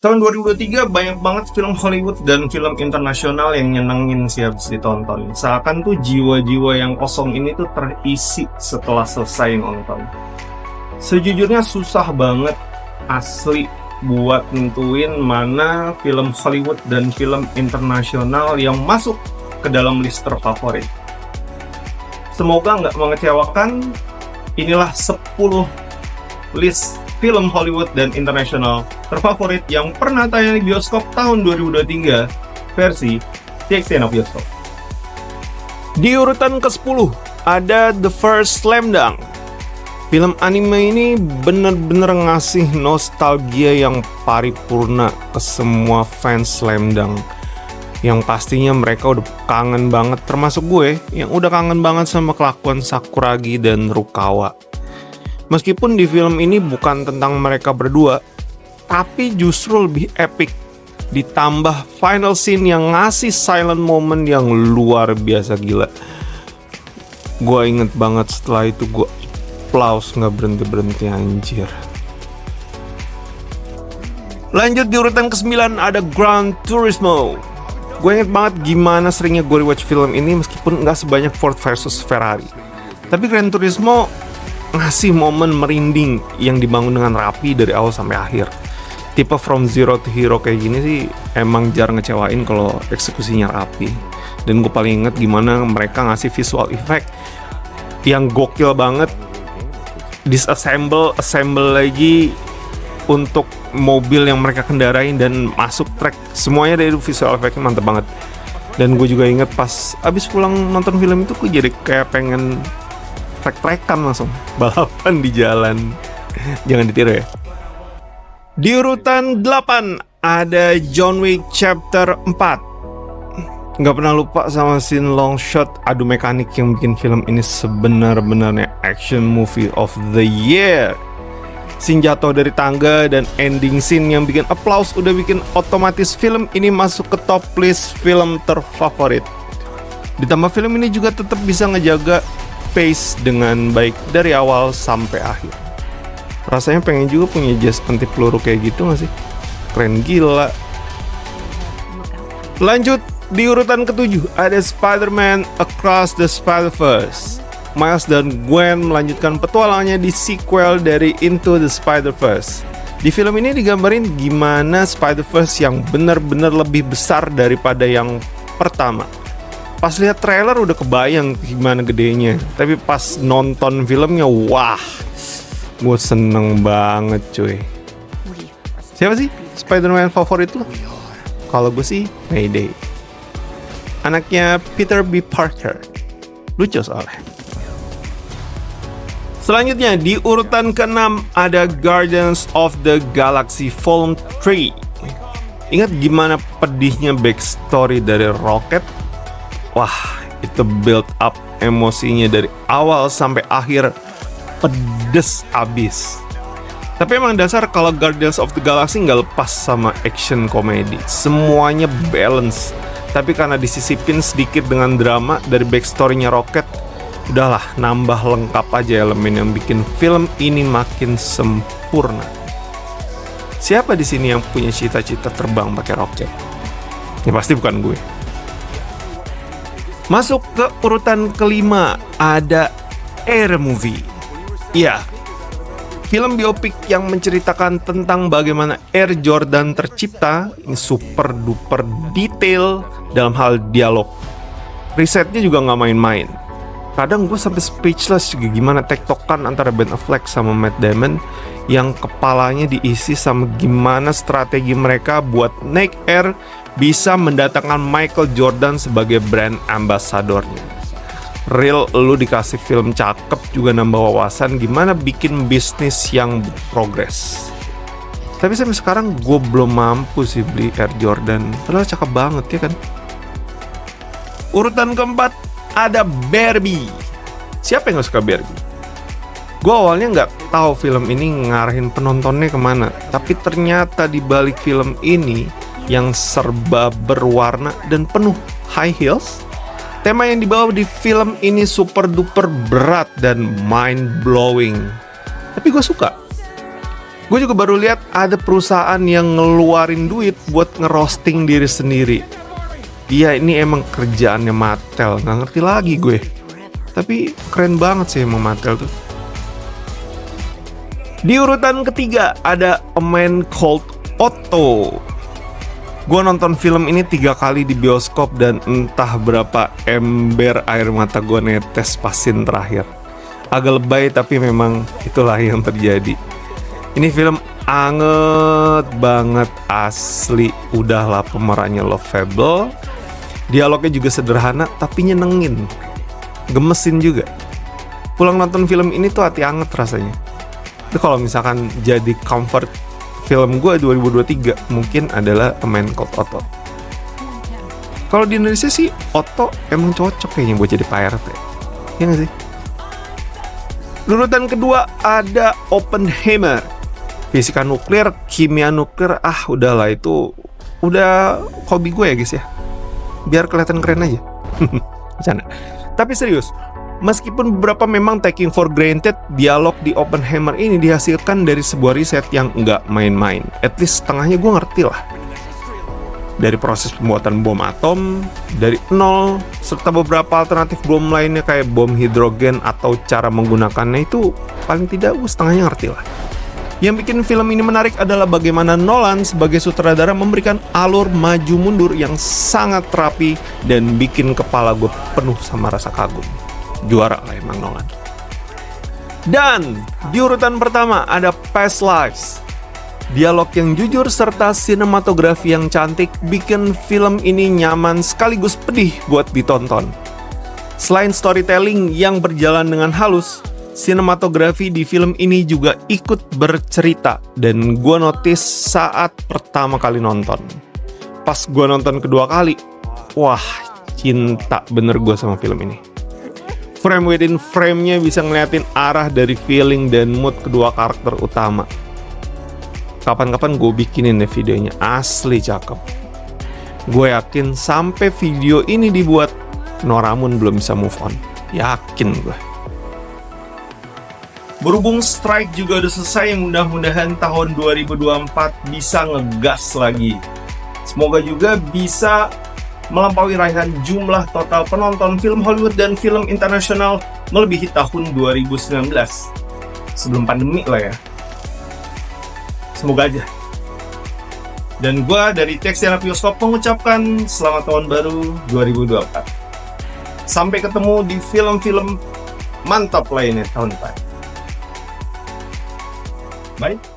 Tahun 2023 banyak banget film Hollywood dan film internasional yang nyenengin sih habis ditonton. Seakan tuh jiwa-jiwa yang kosong ini tuh terisi setelah selesai nonton. Sejujurnya susah banget asli buat nentuin mana film Hollywood dan film internasional yang masuk ke dalam list terfavorit. Semoga nggak mengecewakan, inilah 10 list film Hollywood dan internasional terfavorit yang pernah tayang di bioskop tahun 2023 versi TXT Anak Bioskop. Di urutan ke-10 ada The First Slam Dunk. Film anime ini bener-bener ngasih nostalgia yang paripurna ke semua fans Slam Dunk. Yang pastinya mereka udah kangen banget, termasuk gue yang udah kangen banget sama kelakuan Sakuragi dan Rukawa. Meskipun di film ini bukan tentang mereka berdua, tapi justru lebih epic. Ditambah final scene yang ngasih silent moment yang luar biasa gila. Gue inget banget setelah itu gue applause gak berhenti-berhenti anjir. Lanjut di urutan ke-9 ada Gran Turismo. Gue inget banget gimana seringnya gue rewatch film ini meskipun gak sebanyak Ford versus Ferrari. Tapi Gran Turismo ngasih momen merinding yang dibangun dengan rapi dari awal sampai akhir. Tipe from zero to hero kayak gini sih emang jarang ngecewain kalau eksekusinya rapi. Dan gue paling inget gimana mereka ngasih visual effect yang gokil banget. Disassemble, assemble lagi untuk mobil yang mereka kendarain dan masuk track. Semuanya dari visual effectnya mantep banget. Dan gue juga inget pas abis pulang nonton film itu gue jadi kayak pengen trek-trekan langsung, balapan di jalan. Jangan ditiru ya. Di urutan 8 ada John Wick Chapter 4. Nggak pernah lupa sama scene long shot adu mekanik yang bikin film ini sebenar-benarnya action movie of the year. Scene jatuh dari tangga dan ending scene yang bikin applause udah bikin otomatis film ini masuk ke top list film terfavorit. Ditambah film ini juga tetap bisa ngejaga pace dengan baik dari awal sampai akhir. Rasanya pengen juga punya jas anti peluru kayak gitu gak sih? Keren gila. Lanjut di urutan ke-7 ada Spider-Man Across the Spider-Verse. Miles dan Gwen melanjutkan petualangannya di sequel dari Into the Spider-Verse. Di film ini digambarin gimana Spider-Verse yang benar-benar lebih besar daripada yang pertama. Pas lihat trailer udah kebayang gimana gedenya, tapi pas nonton filmnya, wah, gue seneng banget cuy. Siapa sih Spider-Man favorit lo? Kalau gue sih Mayday, anaknya Peter B. Parker, lucu soalnya. Selanjutnya di urutan ke-6 ada Guardians of the Galaxy Volume 3. Ingat gimana pedihnya backstory dari Rocket? Wah, itu build up emosinya dari awal sampai akhir pedes abis. Tapi emang dasar kalau Guardians of the Galaxy nggak lepas sama action komedi. Semuanya balance. Tapi karena disisipin sedikit dengan drama dari backstory-nya Rocket, udahlah nambah lengkap aja elemen yang bikin film ini makin sempurna. Siapa di sini yang punya cita-cita terbang pakai roket? Ya pasti bukan gue. Masuk ke urutan ke-5 ada Air Movie. Iya, film biopik yang menceritakan tentang bagaimana Air Jordan tercipta. Ini super duper detail dalam hal dialog. Risetnya juga nggak main-main. Kadang gue sampai speechless juga gimana tektokan antara Ben Affleck sama Matt Damon yang kepalanya diisi sama gimana strategi mereka buat naik Air bisa mendatangkan Michael Jordan sebagai brand ambassadornya. Real, lu dikasih film cakep juga nambah wawasan gimana bikin bisnis yang progres. Tapi sampai sekarang gue belum mampu sih beli Air Jordan. Padahal cakep banget ya kan. Urutan keempat ada Barbie. Siapa yang gak suka Barbie? Gue awalnya nggak tahu film ini ngarahin penontonnya kemana. Tapi ternyata di balik film ini yang serba berwarna dan penuh high heels, tema yang dibawa di film ini super duper berat dan mind blowing. Tapi gue suka. Gue juga baru lihat ada perusahaan yang ngeluarin duit buat ngerosting diri sendiri. Iya, ini emang kerjaannya Mattel, nggak ngerti lagi gue. Tapi keren banget sih emang Mattel tuh. Di urutan ketiga ada A Man Called Otto. Gue nonton film ini 3 kali di bioskop dan entah berapa ember air mata gue netes pas scene terakhir. Agak lebay tapi memang itulah yang terjadi. Ini film anget banget asli. Udahlah pemerannya lovable. Dialognya juga sederhana tapi nyenengin. Gemesin juga. Pulang nonton film ini tuh hati anget rasanya. Itu kalau misalkan jadi comfort film gue 2023 mungkin adalah A Man Called Otto. Kalau di Indonesia sih Otto emang cocok kayaknya buat jadi Pak RT. Iya gak sih? Urutan kedua ada Oppenheimer. Fisika nuklir, kimia nuklir, udahlah itu udah hobi gue ya guys ya. Biar kelihatan keren aja. Bercanda. Tapi serius, meskipun beberapa memang taking for granted, dialog di Oppenheimer ini dihasilkan dari sebuah riset yang nggak main-main. At least setengahnya gue ngerti lah. Dari proses pembuatan bom atom, dari nol, serta beberapa alternatif bom lainnya kayak bom hidrogen atau cara menggunakannya itu paling tidak gue setengahnya ngerti lah. Yang bikin film ini menarik adalah bagaimana Nolan sebagai sutradara memberikan alur maju mundur yang sangat rapi dan bikin kepala gue penuh sama rasa kagum. Juara lah emang Nolan. Dan di urutan pertama ada Past Lives. Dialog yang jujur serta sinematografi yang cantik bikin film ini nyaman sekaligus pedih buat ditonton. Selain storytelling yang berjalan dengan halus, sinematografi di film ini juga ikut bercerita. Dan gue notice saat pertama kali nonton. Pas gue nonton kedua kali, wah cinta bener gue sama film ini. Frame within frame-nya bisa ngeliatin arah dari feeling dan mood kedua karakter utama. Kapan-kapan gue bikinin deh videonya, asli cakep. Gue yakin sampai video ini dibuat, Noramun belum bisa move on. Yakin gue. Berhubung strike juga udah selesai, mudah-mudahan tahun 2024 bisa ngegas lagi. Semoga juga bisa melampaui raihan jumlah total penonton film Hollywood dan film internasional melebihi tahun 2019. Sebelum pandemi lah ya. Semoga aja. Dan gue dari Textiana Bioskop mengucapkan selamat tahun baru 2024. Sampai ketemu di film-film mantap lainnya tahun depan. Bye.